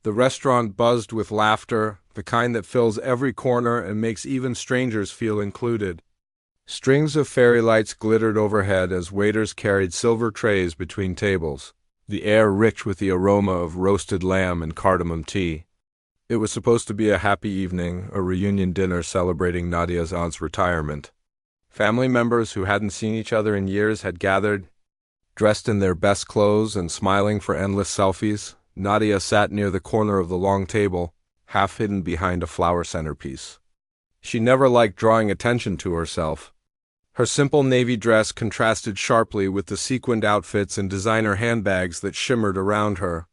The restaurant buzzed with laughter, the kind that fills every corner and makes even strangers feel included. Strings of fairy lights glittered overhead as waiters carried silver trays between tables, the air rich with the aroma of roasted lamb and cardamom tea. It was supposed to be a happy evening, a reunion dinner celebrating Nadia's aunt's retirement. Family members who hadn't seen each other in years had gathered, dressed in their best clothes and smiling for endless selfies. Nadia sat near the corner of the long table, half hidden behind a flower centerpiece. She never liked drawing attention to herself. Her simple navy dress contrasted sharply with the sequined outfits and designer handbags that shimmered around her.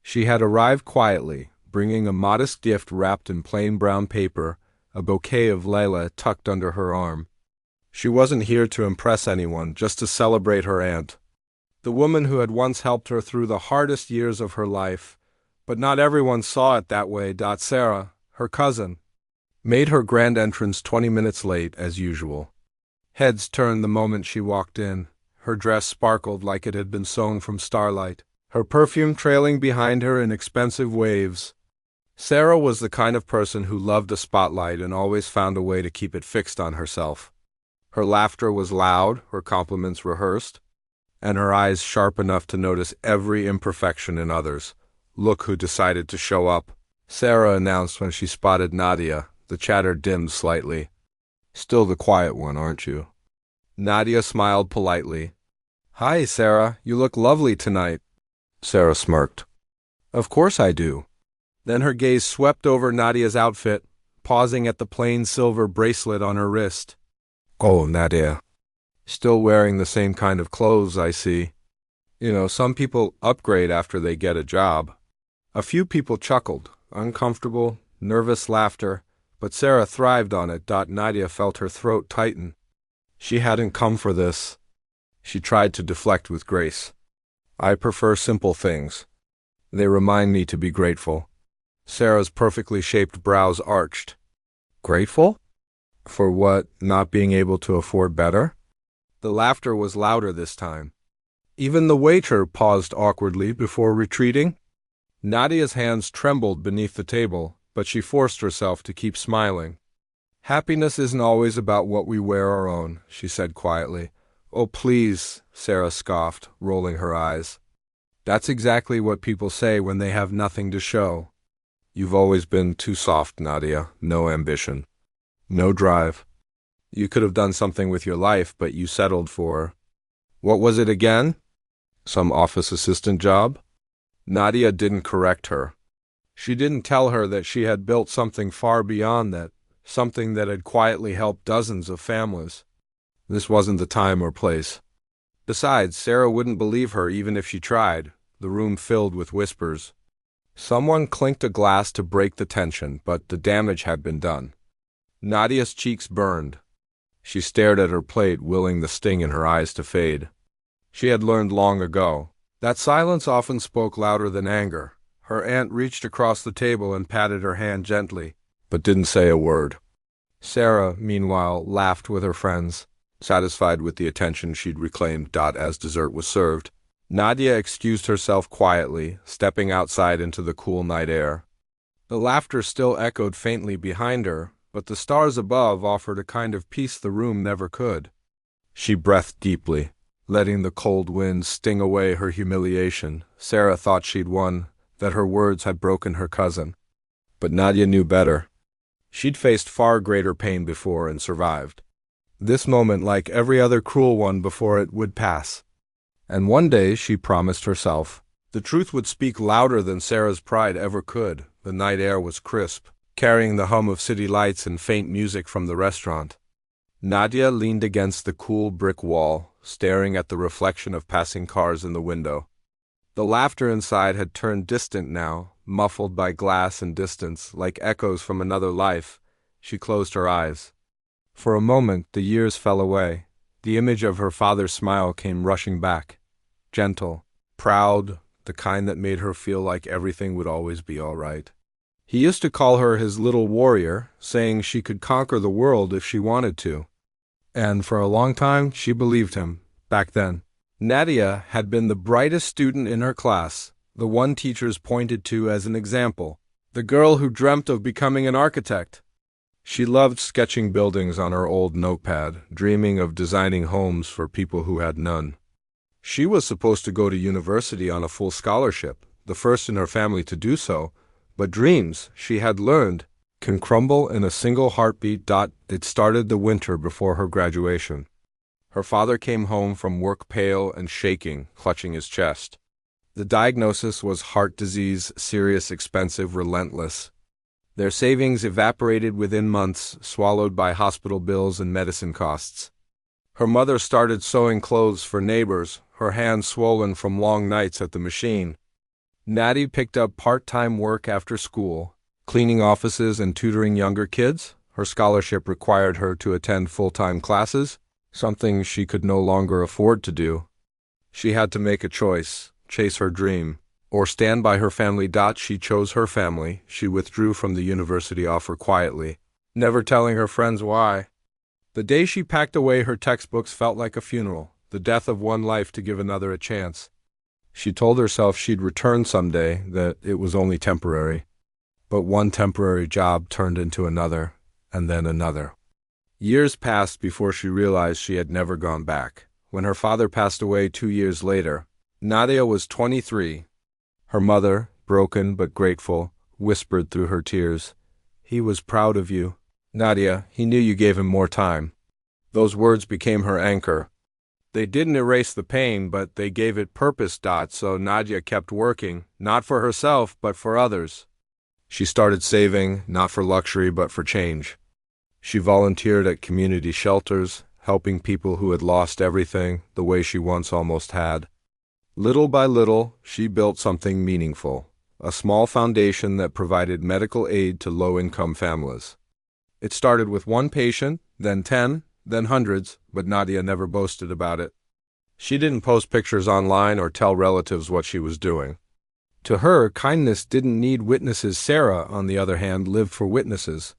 She had arrived quietly, bringing a modest gift wrapped in plain brown paper, a bouquet of lilac tucked under her arm. She wasn't here to impress anyone, just to celebrate her aunt, the woman who had once helped her through the hardest years of her life. But not everyone saw it that way. Sarah, her cousin, made her grand entrance 20 minutes late, as usual. Heads turned the moment she walked in. Her dress sparkled like it had been sewn from starlight, her perfume trailing behind her in expensive waves. Sarah was the kind of person who loved a spotlight and always found a way to keep it fixed on herself. Her laughter was loud, her compliments rehearsed, and her eyes sharp enough to notice every imperfection in others. "Look who decided to show up," Sarah announced when she spotted Nadia. The chatter dimmed slightly. "Still the quiet one, aren't you?" Nadia smiled politely. "Hi, Sarah, you look lovely tonight." Sarah smirked. "Of course I do." Then her gaze swept over Nadia's outfit, pausing at the plain silver bracelet on her wrist. "Oh, Nadia. Still wearing the same kind of clothes, I see. You know, some people upgrade after they get a job." A few people chuckled, uncomfortable, nervous laughter, but Sarah thrived on it. Nadia felt her throat tighten. She hadn't come for this. She tried to deflect with grace. "I prefer simple things. They remind me to be grateful." Sarah's perfectly shaped brows arched. "Grateful? For what, not being able to afford better?" The laughter was louder this time. Even the waiter paused awkwardly before retreating. Nadia's hands trembled beneath the table, but she forced herself to keep smiling. "Happiness isn't always about what we wear or own," she said quietly. "Oh, please," Sarah scoffed, rolling her eyes. "That's exactly what people say when they have nothing to show." "You've always been too soft, Nadia. No ambition. No drive. You could have done something with your life, but you settled for—" "What was it again? Some office assistant job?" Nadia didn't correct her. She didn't tell her that she had built something far beyond that, something that had quietly helped dozens of families. This wasn't the time or place. Besides, Sarah wouldn't believe her even if she tried. The room filled with whispers. Someone clinked a glass to break the tension, but the damage had been done. Nadia's cheeks burned. She stared at her plate, willing the sting in her eyes to fade. She had learned long ago that silence often spoke louder than anger. Her aunt reached across the table and patted her hand gently, but didn't say a word. Sarah, meanwhile, laughed with her friends, satisfied with the attention she'd reclaimed. As dessert was served, Nadia excused herself quietly, stepping outside into the cool night air. The laughter still echoed faintly behind her, but the stars above offered a kind of peace the room never could. She breathed deeply, letting the cold wind sting away her humiliation. Sarah thought she'd won, that her words had broken her cousin. But Nadia knew better. She'd faced far greater pain before and survived. This moment, like every other cruel one before it, would pass. And one day, she promised herself, the truth would speak louder than Sarah's pride ever could. The night air was crisp, carrying the hum of city lights and faint music from the restaurant. Nadia leaned against the cool brick wall, staring at the reflection of passing cars in the window. The laughter inside had turned distant now, muffled by glass and distance, like echoes from another life. She closed her eyes. For a moment, the years fell away. The image of her father's smile came rushing back. Gentle, proud, the kind that made her feel like everything would always be all right. He used to call her his little warrior, saying she could conquer the world if she wanted to. And for a long time, she believed him, back then. Nadia had been the brightest student in her class, The one teachers pointed to as an example. The girl who dreamt of becoming an architect. She loved sketching buildings on her old notepad, dreaming of designing homes for people who had none. She was supposed to go to university on a full scholarship, the first in her family to do so, but dreams, she had learned, can crumble in a single heartbeat. It started the winter before her graduation. Her father came home from work pale and shaking, clutching his chest. The diagnosis was heart disease, serious, expensive, relentless. Their savings evaporated within months, swallowed by hospital bills and medicine costs. Her mother started sewing clothes for neighbors, her hands swollen from long nights at the machine. Natty picked up part-time work after school, cleaning offices and tutoring younger kids. Her scholarship required her to attend full-time classes, something she could no longer afford to do. She had to make a choice, chase her dream, or stand by her family. She chose her family. She withdrew from the university offer quietly, never telling her friends why. The day she packed away her textbooks felt like a funeral, the death of one life to give another a chance. She told herself she'd return someday, that it was only temporary. But one temporary job turned into another, and then another. Years passed before she realized she had never gone back. When her father passed away 2 years later, Nadia was 23. Her mother, broken but grateful, whispered through her tears, "He was proud of you. Nadia, he knew you gave him more time." Those words became her anchor. They didn't erase the pain, but they gave it purpose. So Nadia kept working, not for herself, but for others. She started saving, not for luxury, but for change. She volunteered at community shelters, helping people who had lost everything, the way she once almost had. Little by little, she built something meaningful, a small foundation that provided medical aid to low-income families. It started with one patient, then 10, then hundreds, but Nadia never boasted about it. She didn't post pictures online or tell relatives what she was doing. To her, kindness didn't need witnesses. Sarah, on the other hand, lived for witnesses.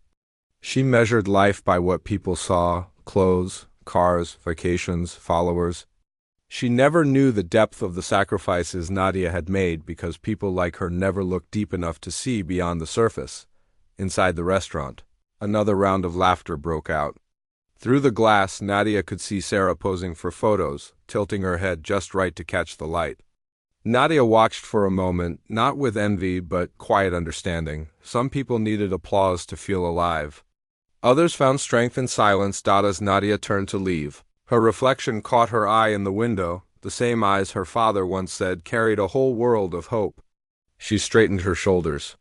She measured life by what people saw: clothes, cars, vacations, followers. She never knew the depth of the sacrifices Nadia had made because people like her never looked deep enough to see beyond the surface. Inside the restaurant, another round of laughter broke out. Through the glass, Nadia could see Sarah posing for photos, tilting her head just right to catch the light. Nadia watched for a moment, not with envy but quiet understanding. Some people needed applause to feel alive. Others found strength in silence. As Nadia turned to leave, her reflection caught her eye in the window, the same eyes her father once said carried a whole world of hope. She straightened her shoulders.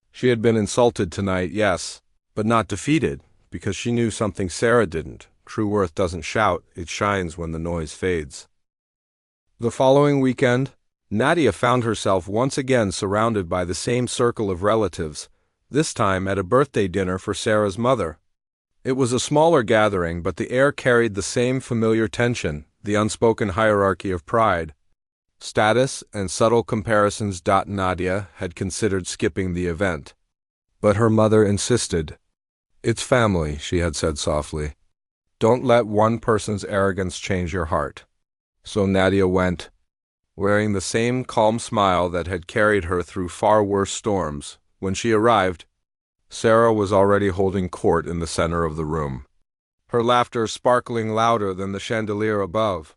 She had been insulted tonight, yes, but not defeated, because she knew something Sarah didn't. True worth doesn't shout, it shines when the noise fades. The following weekend, Nadia found herself once again surrounded by the same circle of relatives, this time at a birthday dinner for Sarah's mother. It was a smaller gathering, but the air carried the same familiar tension, the unspoken hierarchy of pride. Status and subtle comparisons. Nadia had considered skipping the event. But her mother insisted. "It's family," she had said softly. "Don't let one person's arrogance change your heart." So Nadia went, wearing the same calm smile that had carried her through far worse storms. When she arrived, Sarah was already holding court in the center of the room, her laughter sparkling louder than the chandelier above.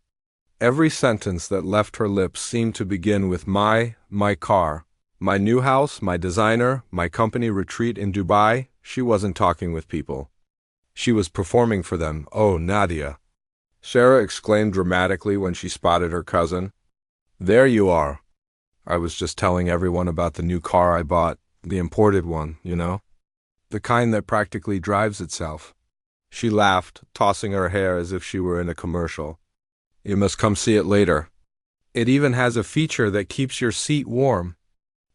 Every sentence that left her lips seemed to begin with my car, my new house, my designer, my company retreat in Dubai. She wasn't talking with people. She was performing for them. "Oh, Nadia," Sarah exclaimed dramatically when she spotted her cousin. "There you are. I was just telling everyone about the new car I bought, the imported one, you know? The kind that practically drives itself." She laughed, tossing her hair as if she were in a commercial. "You must come see it later. It even has a feature that keeps your seat warm.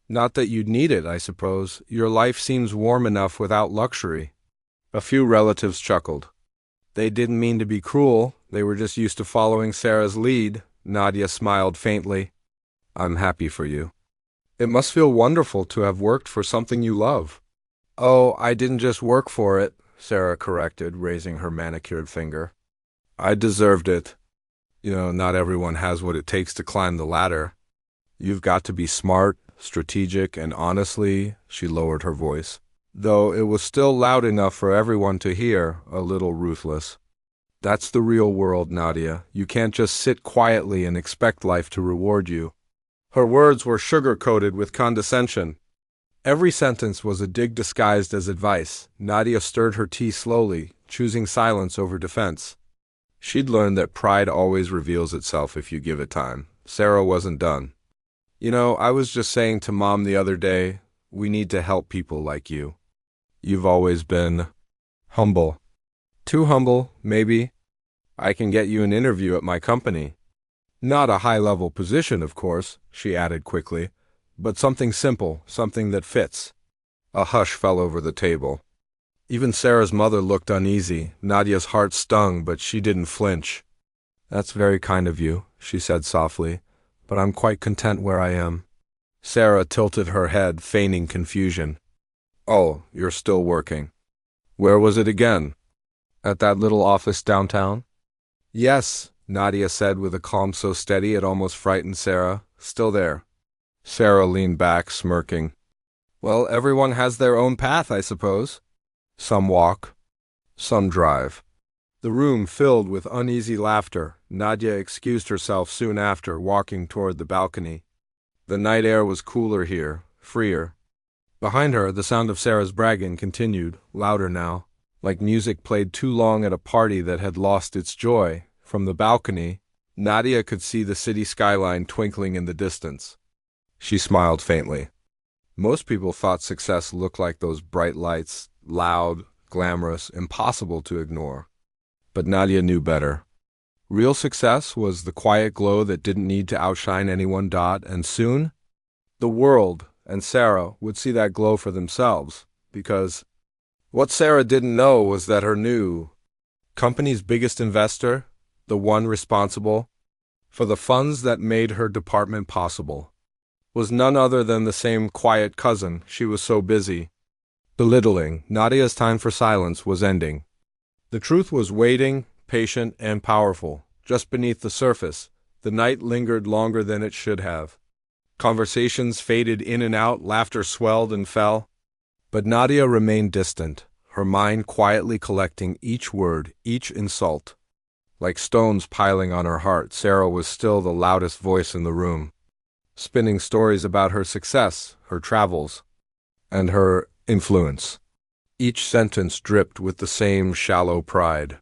Not that you'd need it, I suppose. Your life seems warm enough without luxury." A few relatives chuckled. They didn't mean to be cruel. They were just used to following Sarah's lead. Nadia smiled faintly. "I'm happy for you. It must feel wonderful to have worked for something you love." "Oh, I didn't just work for it," Sarah corrected, raising her manicured finger. "I deserved it. You know, not everyone has what it takes to climb the ladder. You've got to be smart, strategic, and honestly, she lowered her voice, though it was still loud enough for everyone to hear, a little ruthless. That's the real world, Nadia. You can't just sit quietly and expect life to reward you. Her words were sugar-coated with condescension. Every sentence was a dig disguised as advice. Nadia stirred her tea slowly, choosing silence over defense. She'd learned that pride always reveals itself if you give it time. Sarah wasn't done. I was just saying to Mom the other day, we need to help people like you. You've always been humble. Too humble, maybe. I can get you an interview at my company. Not a high-level position, of course, she added quickly, but something simple, something that fits. A hush fell over the table. Even Sarah's mother looked uneasy. Nadia's heart stung, but she didn't flinch. That's very kind of you, she said softly, but I'm quite content where I am. Sarah tilted her head, feigning confusion. Oh, you're still working. Where was it again? At that little office downtown? Yes, Nadia said with a calm so steady it almost frightened Sarah. Still there. Sarah leaned back, smirking. Well, everyone has their own path, I suppose. Some walk, some drive. The room filled with uneasy laughter. Nadia excused herself soon after, walking toward the balcony. The night air was cooler here, freer. Behind her, the sound of Sarah's bragging continued, louder now, like music played too long at a party that had lost its joy. From the balcony, Nadia could see the city skyline twinkling in the distance. She smiled faintly. Most people thought success looked like those bright lights, loud, glamorous, impossible to ignore. But Nadia knew better. Real success was the quiet glow that didn't need to outshine anyone. And soon, the world and Sarah would see that glow for themselves, because what Sarah didn't know was that her new company's biggest investor, the one responsible for the funds that made her department possible, was none other than the same quiet cousin she was so busy belittling. Nadia's time for silence was ending. The truth was waiting, patient and powerful, just beneath the surface. The night lingered longer than it should have. Conversations faded in and out, laughter swelled and fell. But Nadia remained distant, her mind quietly collecting each word, each insult. Like stones piling on her heart, Sarah was still the loudest voice in the room, spinning stories about her success, her travels, and her influence. Each sentence dripped with the same shallow pride.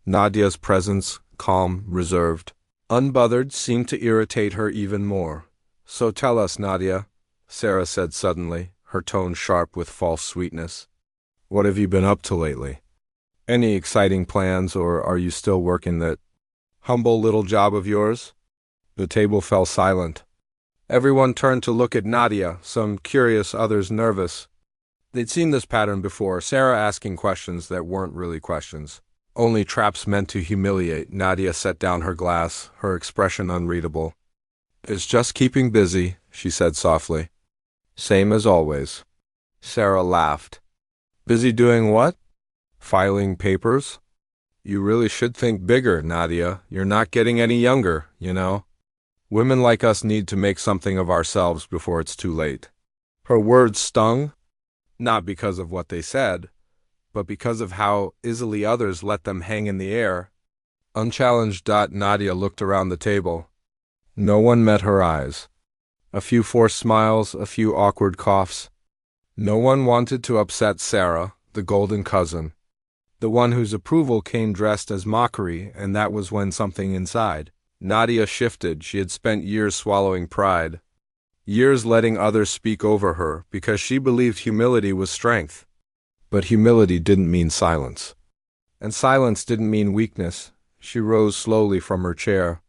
Nadia's presence, calm, reserved, unbothered, seemed to irritate her even more. So tell us, Nadia, Sarah said suddenly, her tone sharp with false sweetness. What have you been up to lately? Any exciting plans, or are you still working that humble little job of yours? The table fell silent. Everyone turned to look at Nadia, some curious, others nervous. They'd seen this pattern before, Sarah asking questions that weren't really questions, only traps meant to humiliate. Nadia set down her glass, her expression unreadable. It's just keeping busy, she said softly. Same as always. Sarah laughed. Busy doing what? Filing papers? You really should think bigger, Nadia. You're not getting any younger, you know. Women like us need to make something of ourselves before it's too late. Her words stung, not because of what they said, but because of how easily others let them hang in the air. Unchallenged, Nadia looked around the table. No one met her eyes. A few forced smiles, a few awkward coughs. No one wanted to upset Sarah, the golden cousin, the one whose approval came dressed as mockery, and that was when something inside Nadia shifted. She had spent years swallowing pride, years letting others speak over her, because she believed humility was strength. But humility didn't mean silence. And silence didn't mean weakness. She rose slowly from her chair.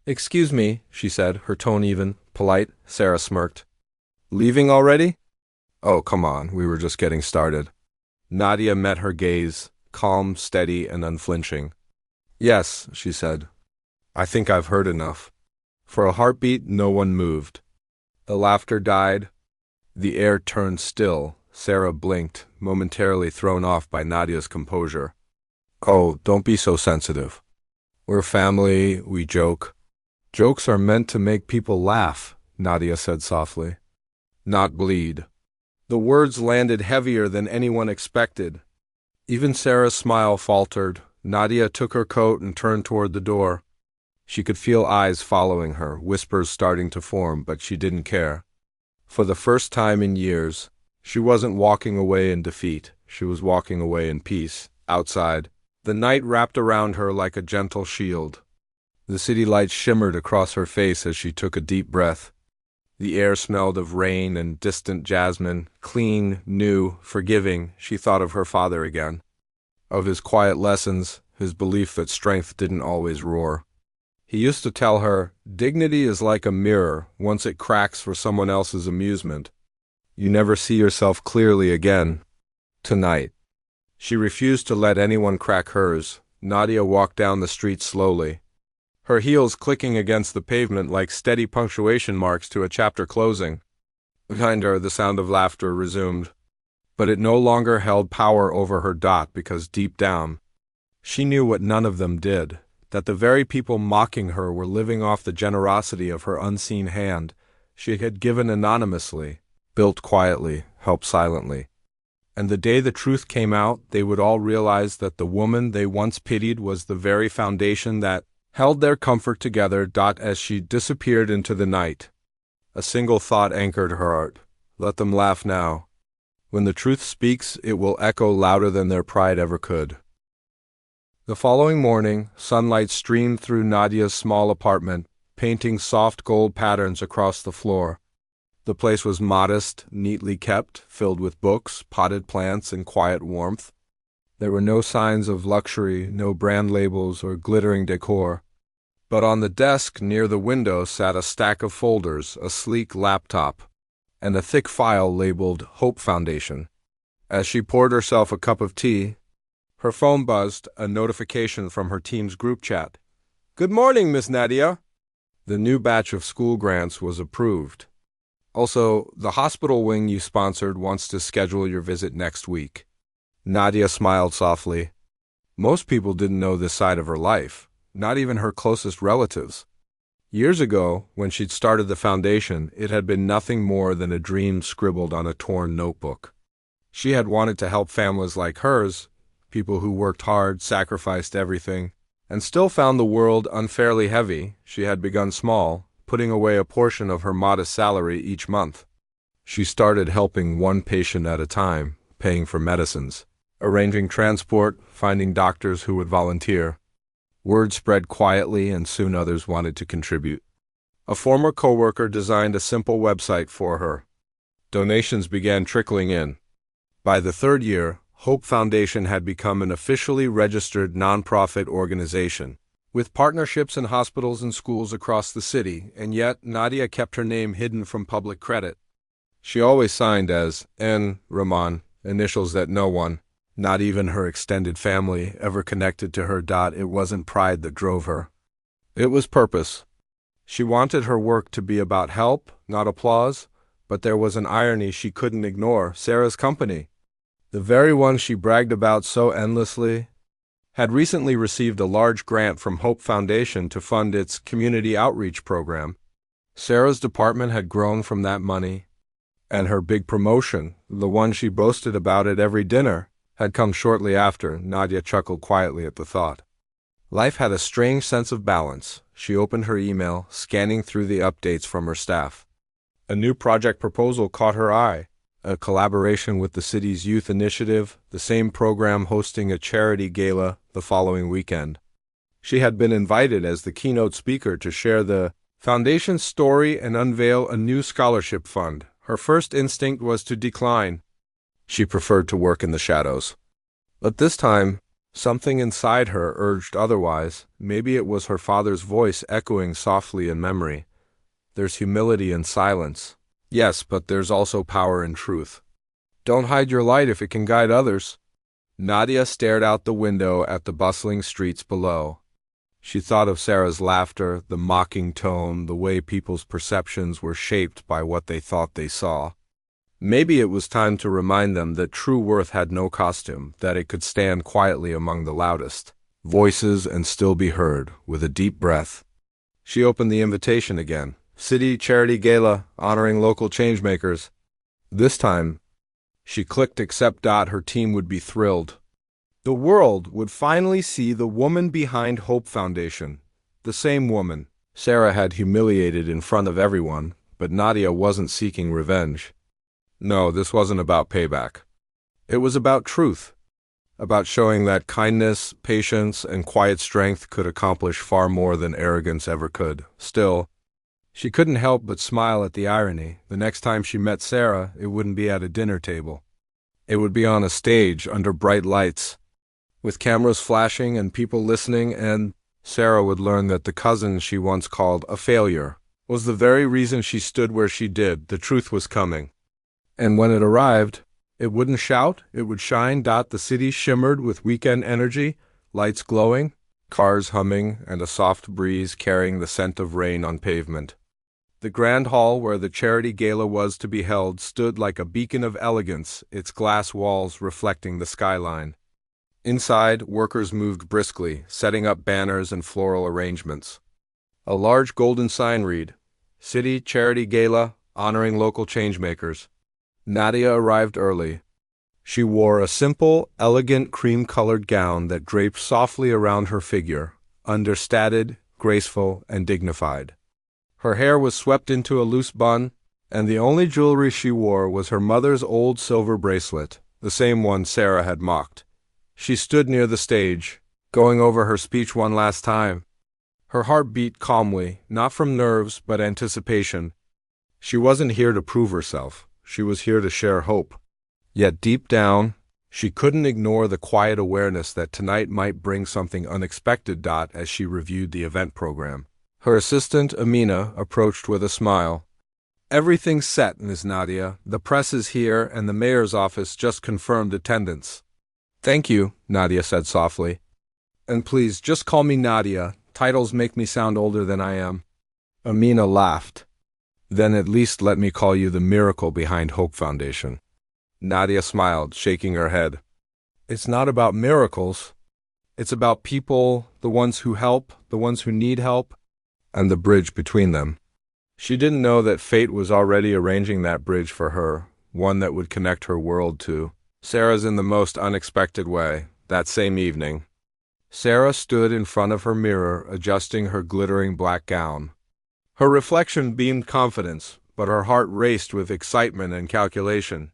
Excuse me, she said, her tone even, polite. Sarah smirked. Leaving already? Oh, come on, we were just getting started. Nadia met her gaze, calm, steady, and unflinching. Yes, she said. I think I've heard enough. For a heartbeat, no one moved. The laughter died. The air turned still. Sarah blinked, momentarily thrown off by Nadia's composure. Oh, don't be so sensitive. We're family, we joke. Jokes are meant to make people laugh, Nadia said softly. Not bleed. The words landed heavier than anyone expected. Even Sarah's smile faltered. Nadia took her coat and turned toward the door. She could feel eyes following her, whispers starting to form, but she didn't care. For the first time in years, she wasn't walking away in defeat. She was walking away in peace. Outside, the night wrapped around her like a gentle shield. The city lights shimmered across her face as she took a deep breath. The air smelled of rain and distant jasmine, clean, new, forgiving. She thought of her father again, of his quiet lessons, his belief that strength didn't always roar. He used to tell her, dignity is like a mirror. Once it cracks for someone else's amusement, you never see yourself clearly again. Tonight, she refused to let anyone crack hers. Nadia walked down the street slowly, her heels clicking against the pavement like steady punctuation marks to a chapter closing. Behind her, the sound of laughter resumed, but it no longer held power over her dot because deep down, she knew what none of them did, that the very people mocking her were living off the generosity of her unseen hand. She had given anonymously, built quietly, helped silently. And the day the truth came out, they would all realize that the woman they once pitied was the very foundation that held their comfort together. As she disappeared into the night, a single thought anchored her heart. Let them laugh now. When the truth speaks, it will echo louder than their pride ever could. The following morning, sunlight streamed through Nadia's small apartment, painting soft gold patterns across the floor. The place was modest, neatly kept, filled with books, potted plants, and quiet warmth. There were no signs of luxury, no brand labels or glittering decor. But on the desk near the window sat a stack of folders, a sleek laptop, and a thick file labeled Hope Foundation. As she poured herself a cup of tea, her phone buzzed, a notification from her team's group chat. Good morning, Miss Nadia. The new batch of school grants was approved. Also, the hospital wing you sponsored wants to schedule your visit next week. Nadia smiled softly. Most people didn't know this side of her life, not even her closest relatives. Years ago, when she'd started the foundation, it had been nothing more than a dream scribbled on a torn notebook. She had wanted to help families like hers, people who worked hard, sacrificed everything, and still found the world unfairly heavy. She had begun small, putting away a portion of her modest salary each month. She started helping one patient at a time, paying for medicines, arranging transport, finding doctors who would volunteer. Word spread quietly, and soon others wanted to contribute. A former coworker designed a simple website for her. Donations began trickling in. By the third year, Hope Foundation had become an officially registered nonprofit organization, with partnerships in hospitals and schools across the city, and yet Nadia kept her name hidden from public credit. She always signed as N. Rahman, initials that no one, not even her extended family, ever connected to her. It wasn't pride that drove her. It was purpose. She wanted her work to be about help, not applause, but there was an irony she couldn't ignore. Sarah's company, the very one she bragged about so endlessly, had recently received a large grant from Hope Foundation to fund its community outreach program. Sarah's department had grown from that money, and her big promotion, the one she boasted about at every dinner, had come shortly after. Nadia chuckled quietly at the thought. Life had a strange sense of balance. She opened her email, scanning through the updates from her staff. A new project proposal caught her eye, a collaboration with the city's youth initiative, the same program hosting a charity gala the following weekend. She had been invited as the keynote speaker to share the foundation's story and unveil a new scholarship fund. Her first instinct was to decline. She preferred to work in the shadows. But this time, something inside her urged otherwise. Maybe it was her father's voice echoing softly in memory. There's humility in silence. Yes, but there's also power in truth. Don't hide your light if it can guide others. Nadia stared out the window at the bustling streets below. She thought of Sarah's laughter, the mocking tone, the way people's perceptions were shaped by what they thought they saw. Maybe it was time to remind them that true worth had no costume, that it could stand quietly among the loudest voices and still be heard. With a deep breath, she opened the invitation again. City Charity Gala honoring local changemakers. This time, she clicked accept. Her team would be thrilled. The world would finally see the woman behind Hope Foundation. The same woman Sarah had humiliated in front of everyone, but Nadia wasn't seeking revenge. No, this wasn't about payback. It was about truth, about showing that kindness, patience, and quiet strength could accomplish far more than arrogance ever could. Still, she couldn't help but smile at the irony. The next time she met Sarah, it wouldn't be at a dinner table. It would be on a stage under bright lights, with cameras flashing and people listening, and Sarah would learn that the cousin she once called a failure was the very reason she stood where she did. The truth was coming. And when it arrived, it wouldn't shout, it would shine. The city shimmered with weekend energy, lights glowing, cars humming, and a soft breeze carrying the scent of rain on pavement. The grand hall where the charity gala was to be held stood like a beacon of elegance, its glass walls reflecting the skyline. Inside, workers moved briskly, setting up banners and floral arrangements. A large golden sign read, City Charity Gala, honoring local changemakers. Nadia arrived early. She wore a simple, elegant cream-colored gown that draped softly around her figure, understated, graceful, and dignified. Her hair was swept into a loose bun, and the only jewelry she wore was her mother's old silver bracelet, the same one Sarah had mocked. She stood near the stage, going over her speech one last time. Her heart beat calmly, not from nerves but anticipation. She wasn't here to prove herself. She was here to share hope. Yet deep down, she couldn't ignore the quiet awareness that tonight might bring something unexpected. As she reviewed the event program, her assistant, Amina, approached with a smile. Everything's set, Miss Nadia. The press is here, and the mayor's office just confirmed attendance. Thank you, Nadia said softly. And please, just call me Nadia. Titles make me sound older than I am. Amina laughed. Then at least let me call you the miracle behind Hope Foundation. Nadia smiled, shaking her head. It's not about miracles. It's about people, the ones who help, the ones who need help, and the bridge between them. She didn't know that fate was already arranging that bridge for her, one that would connect her world to Sarah's in the most unexpected way. That same evening, Sarah stood in front of her mirror, adjusting her glittering black gown. Her reflection beamed confidence, but her heart raced with excitement and calculation.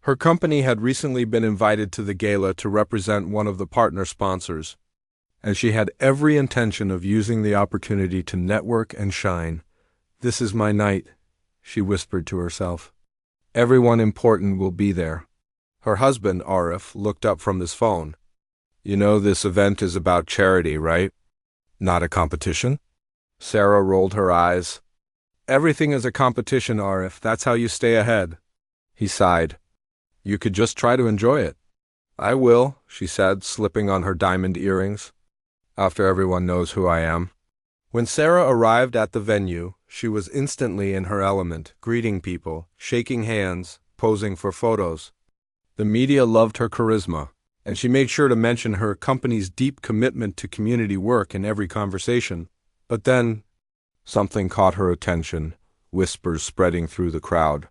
Her company had recently been invited to the gala to represent one of the partner sponsors, and she had every intention of using the opportunity to network and shine. This is my night, she whispered to herself. Everyone important will be there. Her husband, Arif, looked up from his phone. You know this event is about charity, right? Not a competition? Sarah rolled her eyes. Everything is a competition, Arif. That's how you stay ahead. He sighed. You could just try to enjoy it. I will, she said, slipping on her diamond earrings. After everyone knows who I am. When Sarah arrived at the venue, she was instantly in her element, greeting people, shaking hands, posing for photos. The media loved her charisma, and she made sure to mention her company's deep commitment to community work in every conversation. But then, something caught her attention, whispers spreading through the crowd.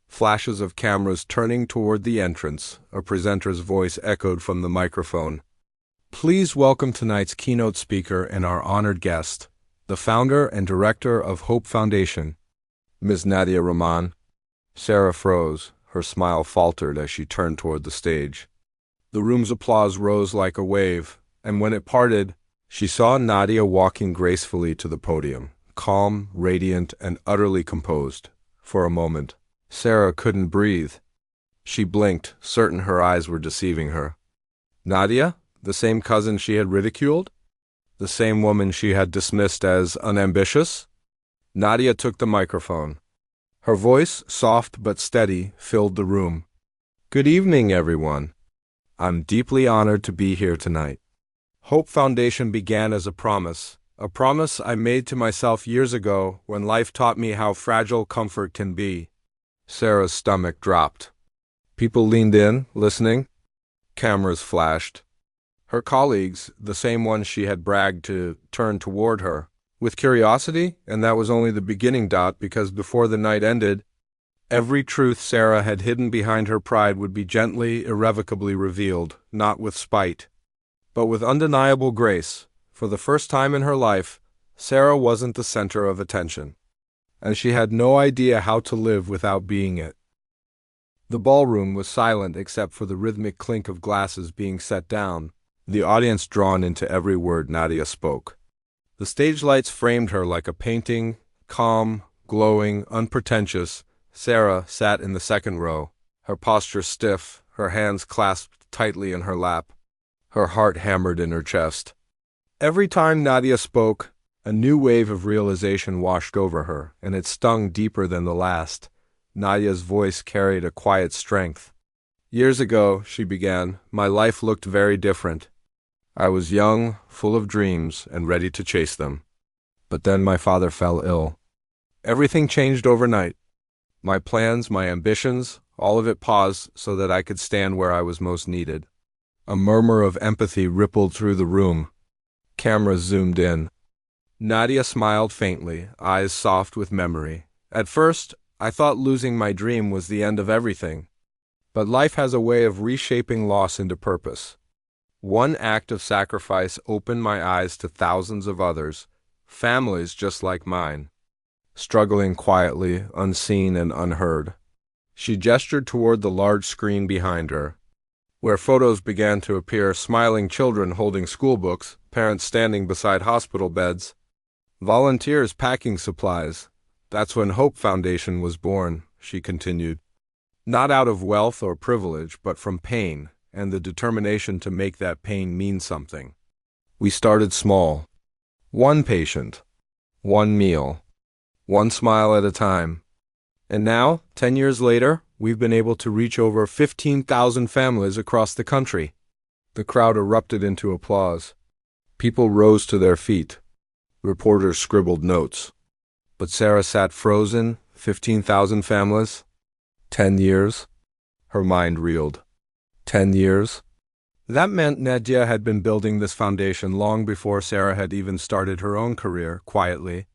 Flashes of cameras turning toward the entrance, a presenter's voice echoed from the microphone. Please welcome tonight's keynote speaker and our honored guest, the founder and director of Hope Foundation, Ms. Nadia Rahman. Sarah froze. Her smile faltered as she turned toward the stage. The room's applause rose like a wave, and when it parted, she saw Nadia walking gracefully to the podium, calm, radiant, and utterly composed. For a moment, Sarah couldn't breathe. She blinked, certain her eyes were deceiving her. Nadia? The same cousin she had ridiculed? The same woman she had dismissed as unambitious? Nadia took the microphone. Her voice, soft but steady, filled the room. Good evening, everyone. I'm deeply honored to be here tonight. Hope Foundation began as a promise I made to myself years ago when life taught me how fragile comfort can be. Sarah's stomach dropped. People leaned in, listening. Cameras flashed. Her colleagues, the same ones she had bragged to, turned toward her. With curiosity, and that was only the beginning. Because before the night ended, every truth Sarah had hidden behind her pride would be gently, irrevocably revealed, not with spite, but with undeniable grace. For the first time in her life, Sarah wasn't the center of attention, and she had no idea how to live without being it. The ballroom was silent except for the rhythmic clink of glasses being set down, the audience drawn into every word Nadia spoke. The stage lights framed her like a painting, calm, glowing, unpretentious. Sarah sat in the second row, her posture stiff, her hands clasped tightly in her lap, her heart hammered in her chest. Every time Nadia spoke, a new wave of realization washed over her, and it stung deeper than the last. Nadia's voice carried a quiet strength. Years ago, she began, my life looked very different. I was young, full of dreams, and ready to chase them. But then my father fell ill. Everything changed overnight. My plans, my ambitions, all of it paused so that I could stand where I was most needed. A murmur of empathy rippled through the room. Cameras zoomed in. Nadia smiled faintly, eyes soft with memory. At first, I thought losing my dream was the end of everything. But life has a way of reshaping loss into purpose. One act of sacrifice opened my eyes to thousands of others, families just like mine, struggling quietly, unseen and unheard. She gestured toward the large screen behind her, where photos began to appear, smiling children holding school books, parents standing beside hospital beds, volunteers packing supplies. That's when Hope Foundation was born, she continued. Not out of wealth or privilege, but from pain, and the determination to make that pain mean something. We started small. One patient, one meal, one smile at a time. And now, 10 years later, we've been able to reach over 15,000 families across the country. The crowd erupted into applause. People rose to their feet. Reporters scribbled notes. But Sarah sat frozen. 15,000 families? 10 years? Her mind reeled. 10 years? That meant Nadia had been building this foundation long before Sarah had even started her own career, quietly.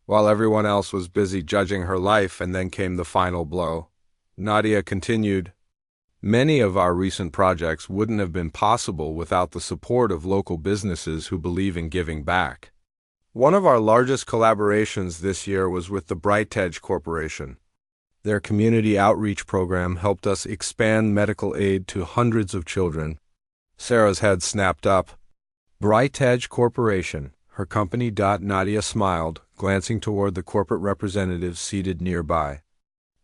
While everyone else was busy judging her life, and then came the final blow. Nadia continued, many of our recent projects wouldn't have been possible without the support of local businesses who believe in giving back. One of our largest collaborations this year was with the Bright Corporation. Their community outreach program helped us expand medical aid to hundreds of children. Sarah's head snapped up. Bright Corporation, her company. Nadia smiled, glancing toward the corporate representatives seated nearby.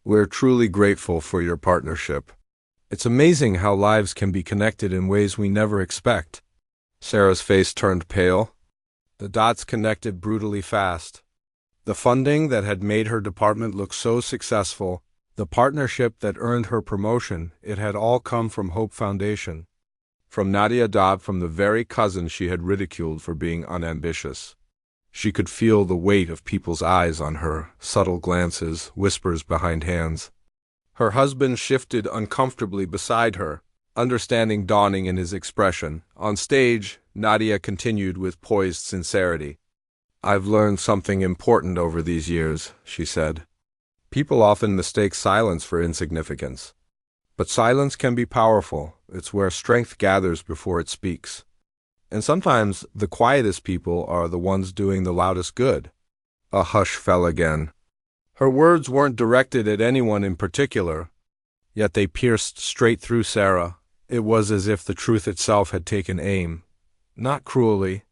We're truly grateful for your partnership. It's amazing how lives can be connected in ways we never expect. Sarah's face turned pale. The dots connected brutally fast. The funding that had made her department look so successful, the partnership that earned her promotion, it had all come from Hope Foundation. From Nadia, from the very cousin she had ridiculed for being unambitious. She could feel the weight of people's eyes on her, subtle glances, whispers behind hands. Her husband shifted uncomfortably beside her, understanding dawning in his expression. On stage, Nadia continued with poised sincerity. I've learned something important over these years, she said. People often mistake silence for insignificance. But silence can be powerful. It's where strength gathers before it speaks. And sometimes the quietest people are the ones doing the loudest good. A hush fell again. Her words weren't directed at anyone in particular, yet they pierced straight through Sarah. It was as if the truth itself had taken aim. Not cruelly,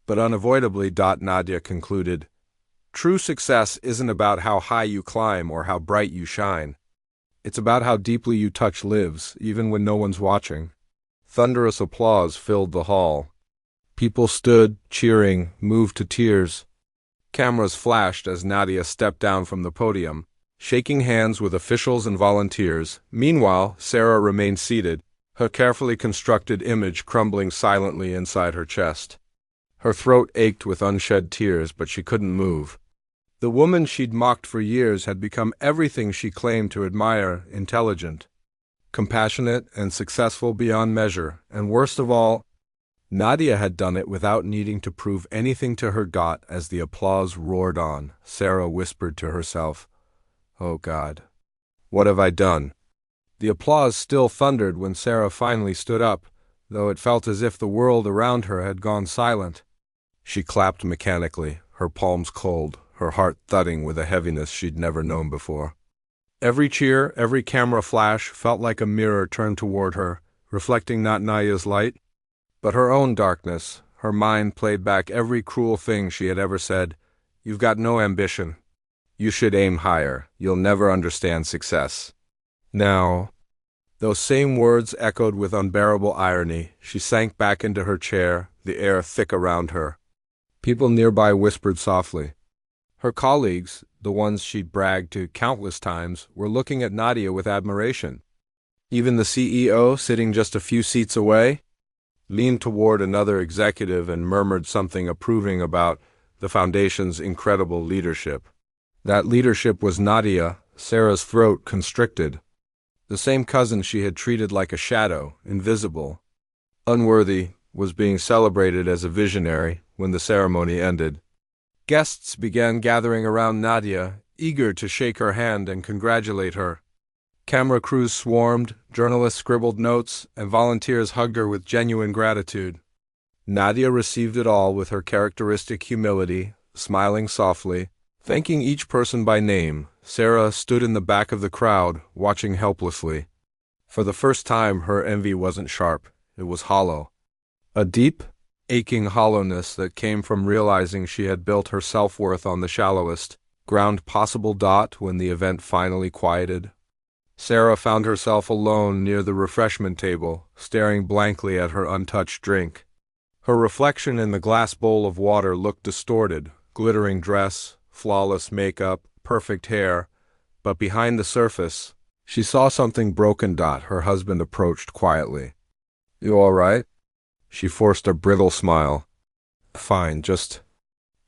but unavoidably. Nadia concluded. True success isn't about how high you climb or how bright you shine. It's about how deeply you touch lives, even when no one's watching. Thunderous applause filled the hall. People stood, cheering, moved to tears. Cameras flashed as Nadia stepped down from the podium, shaking hands with officials and volunteers. Meanwhile, Sarah remained seated, her carefully constructed image crumbling silently inside her chest. Her throat ached with unshed tears, but she couldn't move. The woman she'd mocked for years had become everything she claimed to admire: intelligent, compassionate, and successful beyond measure, and worst of all, Nadia had done it without needing to prove anything to her gut. As the applause roared on, Sarah whispered to herself, "Oh God, what have I done?" The applause still thundered when Sarah finally stood up, though it felt as if the world around her had gone silent. She clapped mechanically, her palms cold, her heart thudding with a heaviness she'd never known before. Every cheer, every camera flash felt like a mirror turned toward her, reflecting not Nadia's light, but her own darkness. Her mind played back every cruel thing she had ever said. "You've got no ambition. You should aim higher. You'll never understand success." Now, those same words echoed with unbearable irony. She sank back into her chair, the air thick around her. People nearby whispered softly. Her colleagues, the ones she'd bragged to countless times, were looking at Nadia with admiration. Even the CEO, sitting just a few seats away, leaned toward another executive and murmured something approving about the foundation's incredible leadership. That leadership was Nadia. Sarah's throat constricted. The same cousin she had treated like a shadow, invisible, unworthy, was being celebrated as a visionary when the ceremony ended. Guests began gathering around Nadia, eager to shake her hand and congratulate her. Camera crews swarmed, journalists scribbled notes, and volunteers hugged her with genuine gratitude. Nadia received it all with her characteristic humility, smiling softly, thanking each person by name. Sarah stood in the back of the crowd, watching helplessly. For the first time, her envy wasn't sharp, it was hollow. A deep, aching hollowness that came from realizing she had built her self-worth on the shallowest, ground possible dot when the event finally quieted. Sarah found herself alone near the refreshment table, staring blankly at her untouched drink. Her reflection in the glass bowl of water looked distorted, glittering dress, flawless makeup, perfect hair, but behind the surface, she saw something broken. Her husband approached quietly. "You all right?" She forced a brittle smile. "Fine, just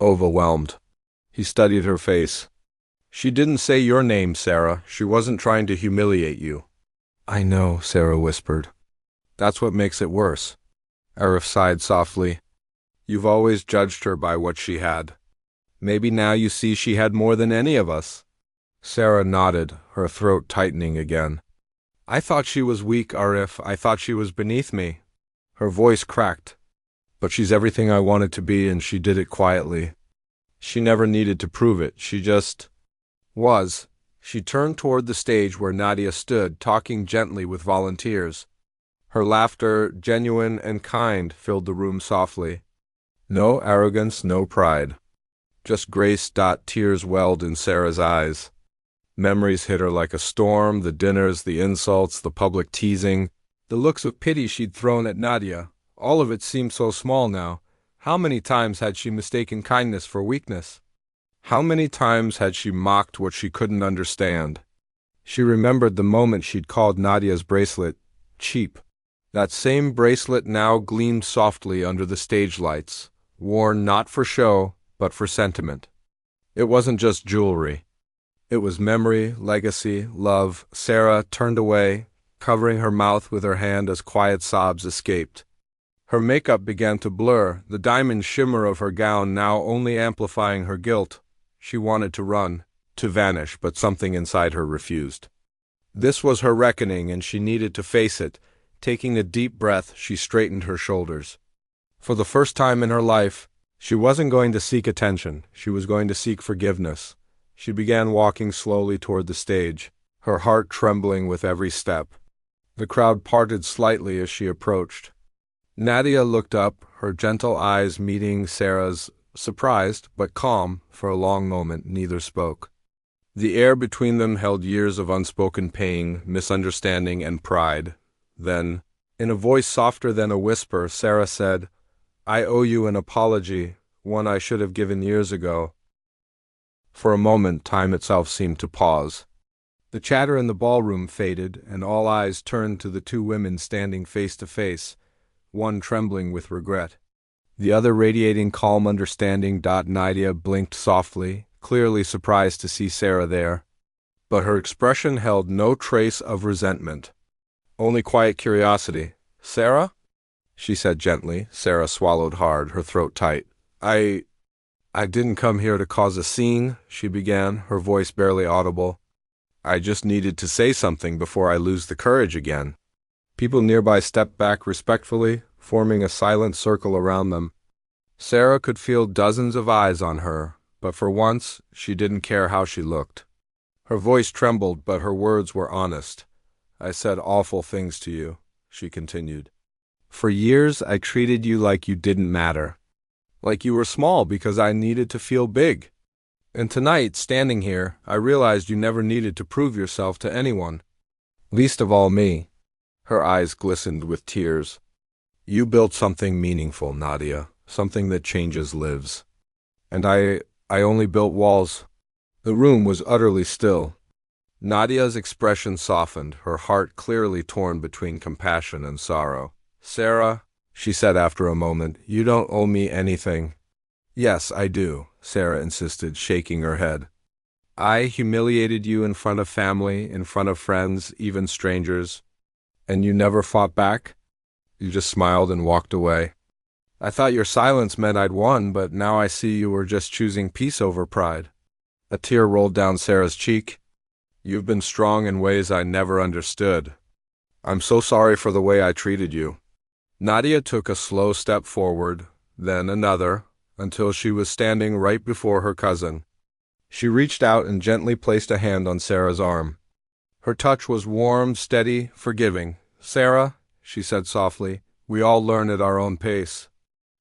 overwhelmed." He studied her face. "She didn't say your name, Sarah. She wasn't trying to humiliate you." "I know," Sarah whispered. "That's what makes it worse." Arif sighed softly. "You've always judged her by what she had. Maybe now you see she had more than any of us." Sarah nodded, her throat tightening again. "I thought she was weak, Arif. I thought she was beneath me." Her voice cracked. "But she's everything I wanted to be, and she did it quietly. She never needed to prove it. She just was." She turned toward the stage where Nadia stood, talking gently with volunteers. Her laughter, genuine and kind, filled the room softly. No arrogance, no pride. Just grace. Tears welled in Sarah's eyes. Memories hit her like a storm, the dinners, the insults, the public teasing, the looks of pity she'd thrown at Nadia. All of it seemed so small now. How many times had she mistaken kindness for weakness? How many times had she mocked what she couldn't understand? She remembered the moment she'd called Nadia's bracelet cheap. That same bracelet now gleamed softly under the stage lights, worn not for show, but for sentiment. It wasn't just jewelry. It was memory, legacy, love. Sarah turned away, covering her mouth with her hand as quiet sobs escaped. Her makeup began to blur, the diamond shimmer of her gown now only amplifying her guilt. She wanted to run, to vanish, but something inside her refused. This was her reckoning, and she needed to face it. Taking a deep breath, she straightened her shoulders. For the first time in her life, she wasn't going to seek attention. She was going to seek forgiveness. She began walking slowly toward the stage, her heart trembling with every step. The crowd parted slightly as she approached. Nadia looked up, her gentle eyes meeting Sarah's, surprised but calm. For a long moment, neither spoke. The air between them held years of unspoken pain, misunderstanding, and pride. Then, in a voice softer than a whisper, Sarah said, "I owe you an apology, one I should have given years ago." For a moment, time itself seemed to pause. The chatter in the ballroom faded, and all eyes turned to the two women standing face to face, one trembling with regret, the other radiating calm understanding. Nadia blinked softly, clearly surprised to see Sarah there. But her expression held no trace of resentment, only quiet curiosity. "Sarah?" she said gently. Sarah swallowed hard, her throat tight. I didn't come here to cause a scene, she began, her voice barely audible. I just needed to say something before I lose the courage again. People nearby stepped back respectfully, forming a silent circle around them. Sarah could feel dozens of eyes on her, but for once, she didn't care how she looked. Her voice trembled, but her words were honest. I said awful things to you, she continued. For years, I treated you like you didn't matter. Like you were small because I needed to feel big. And tonight, standing here, I realized you never needed to prove yourself to anyone. Least of all me. Her eyes glistened with tears. You built something meaningful, Nadia, something that changes lives. And I only built walls. The room was utterly still. Nadia's expression softened, her heart clearly torn between compassion and sorrow. Sarah, she said after a moment, you don't owe me anything. Yes, I do, Sarah insisted, shaking her head. I humiliated you in front of family, in front of friends, even strangers. And you never fought back? You just smiled and walked away. I thought your silence meant I'd won, but now I see you were just choosing peace over pride. A tear rolled down Sarah's cheek. You've been strong in ways I never understood. I'm so sorry for the way I treated you. Nadia took a slow step forward, then another, until she was standing right before her cousin. She reached out and gently placed a hand on Sarah's arm. Her touch was warm, steady, forgiving. Sarah, she said softly, we all learn at our own pace.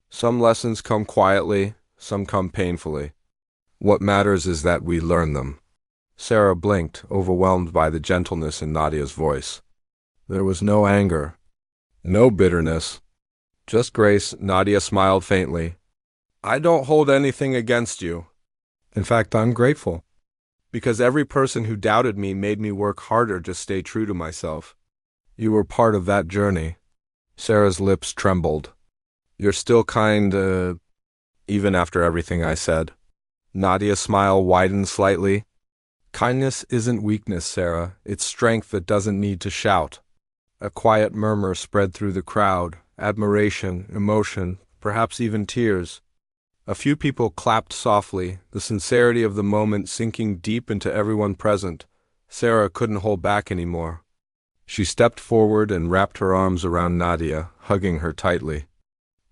Some lessons come quietly, some come painfully. What matters is that we learn them. Sarah blinked, overwhelmed by the gentleness in Nadia's voice. There was no anger, no bitterness, just grace. Nadia smiled faintly. I don't hold anything against you. In fact, I'm grateful. Because every person who doubted me made me work harder to stay true to myself. You were part of that journey. Sarah's lips trembled. You're still kind, even after everything I said. Nadia's smile widened slightly. Kindness isn't weakness, Sarah. It's strength that doesn't need to shout. A quiet murmur spread through the crowd, admiration, emotion, perhaps even tears. A few people clapped softly, the sincerity of the moment sinking deep into everyone present. Sarah couldn't hold back anymore. She stepped forward and wrapped her arms around Nadia, hugging her tightly.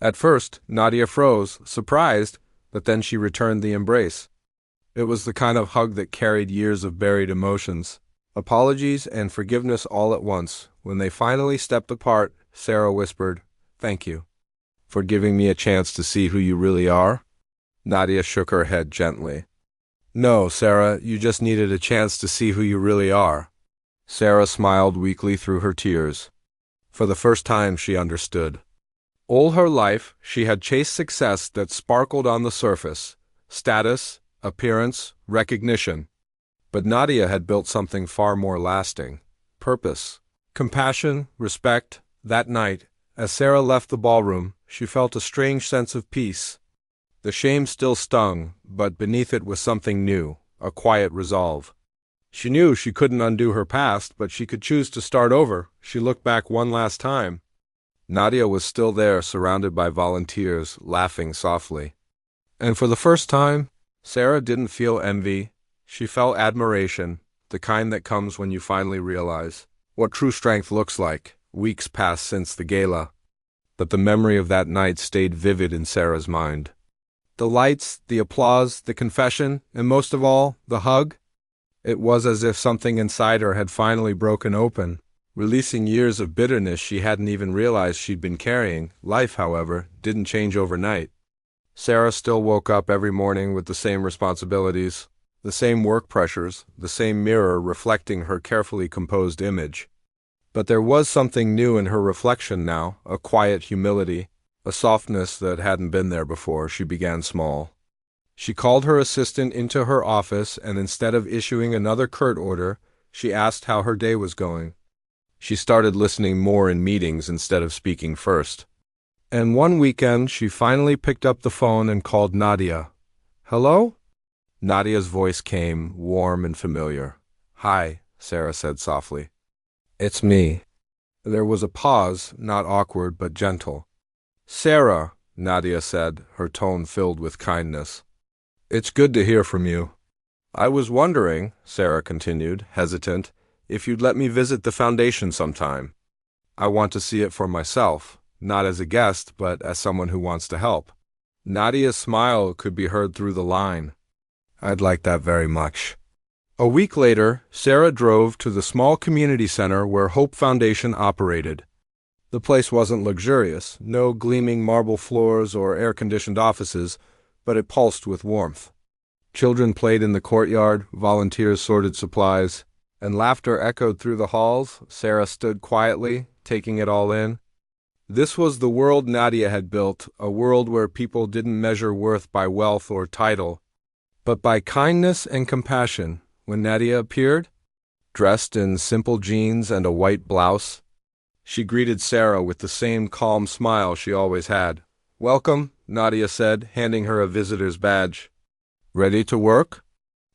At first, Nadia froze, surprised, but then she returned the embrace. It was the kind of hug that carried years of buried emotions, apologies and forgiveness all at once. When they finally stepped apart, Sarah whispered, "Thank you. For giving me a chance to see who you really are?" Nadia shook her head gently. No, Sarah, you just needed a chance to see who you really are. Sarah smiled weakly through her tears. For the first time, she understood. All her life, she had chased success that sparkled on the surface, status, appearance, recognition. But Nadia had built something far more lasting, purpose, compassion, respect. That night, as Sarah left the ballroom, she felt a strange sense of peace. The shame still stung, but beneath it was something new, a quiet resolve. She knew she couldn't undo her past, but she could choose to start over. She looked back one last time. Nadia was still there, surrounded by volunteers, laughing softly. And for the first time, Sarah didn't feel envy. She felt admiration, the kind that comes when you finally realize what true strength looks like. Weeks passed since the gala, but the memory of that night stayed vivid in Sarah's mind. The lights, the applause, the confession, and most of all, the hug. It was as if something inside her had finally broken open, releasing years of bitterness she hadn't even realized she'd been carrying. Life, however, didn't change overnight. Sarah still woke up every morning with the same responsibilities, the same work pressures, the same mirror reflecting her carefully composed image. But there was something new in her reflection now, a quiet humility, a softness that hadn't been there before. She began small. She called her assistant into her office, and instead of issuing another curt order, she asked how her day was going. She started listening more in meetings instead of speaking first. And one weekend, she finally picked up the phone and called Nadia. "Hello?" Nadia's voice came, warm and familiar. "Hi," Sarah said softly. "It's me." There was a pause, not awkward but gentle. Sarah, Nadia said, her tone filled with kindness. It's good to hear from you. I was wondering, Sarah continued, hesitant, if you'd let me visit the foundation sometime. I want to see it for myself, not as a guest, but as someone who wants to help. Nadia's smile could be heard through the line. I'd like that very much. A week later, Sarah drove to the small community center where Hope Foundation operated. The place wasn't luxurious, no gleaming marble floors or air-conditioned offices, but it pulsed with warmth. Children played in the courtyard, volunteers sorted supplies, and laughter echoed through the halls. Sarah stood quietly, taking it all in. This was the world Nadia had built, a world where people didn't measure worth by wealth or title, but by kindness and compassion. When Nadia appeared, dressed in simple jeans and a white blouse, she greeted Sarah with the same calm smile she always had. Welcome, Nadia said, handing her a visitor's badge. Ready to work?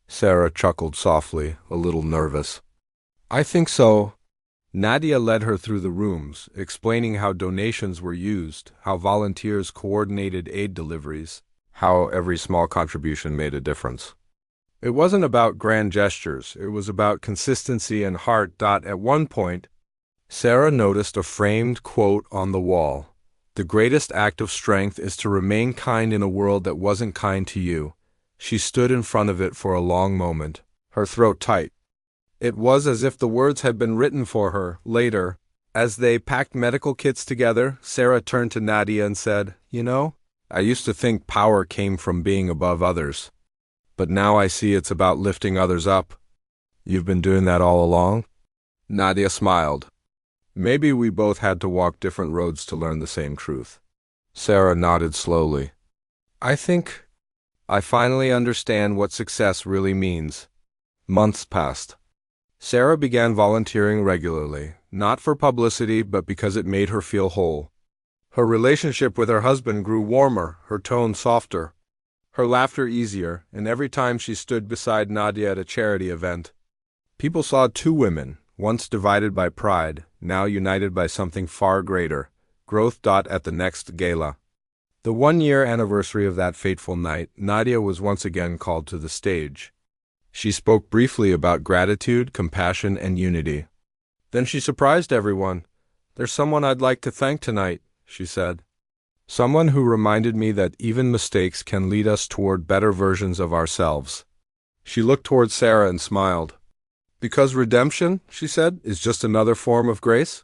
Sarah chuckled softly, a little nervous. I think so. Nadia led her through the rooms, explaining how donations were used, how volunteers coordinated aid deliveries, how every small contribution made a difference. It wasn't about grand gestures, it was about consistency and heart. At one point, Sarah noticed a framed quote on the wall. The greatest act of strength is to remain kind in a world that wasn't kind to you. She stood in front of it for a long moment, her throat tight. It was as if the words had been written for her. Later, as they packed medical kits together, Sarah turned to Nadia and said, You know, I used to think power came from being above others. But now I see it's about lifting others up. You've been doing that all along? Nadia smiled. Maybe we both had to walk different roads to learn the same truth. Sarah nodded slowly. I think I finally understand what success really means. Months passed. Sarah began volunteering regularly, not for publicity, but because it made her feel whole. Her relationship with her husband grew warmer, her tone softer, her laughter easier, and every time she stood beside Nadia at a charity event, people saw two women, once divided by pride, now united by something far greater, growth. At the next gala. The 1-year anniversary of that fateful night, Nadia was once again called to the stage. She spoke briefly about gratitude, compassion, and unity. Then she surprised everyone. There's someone I'd like to thank tonight, she said. Someone who reminded me that even mistakes can lead us toward better versions of ourselves. She looked toward Sarah and smiled. Because redemption, she said, is just another form of grace?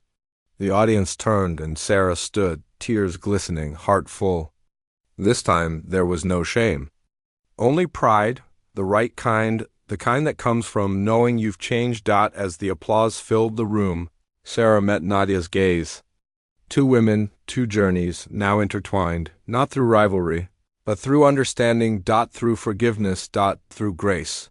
The audience turned and Sarah stood, tears glistening, heart full. This time there was no shame. Only pride, the right kind, the kind that comes from knowing you've changed. As the applause filled the room, Sarah met Nadia's gaze. Two women, two journeys, now intertwined, not through rivalry, but through understanding. Through forgiveness. Through grace.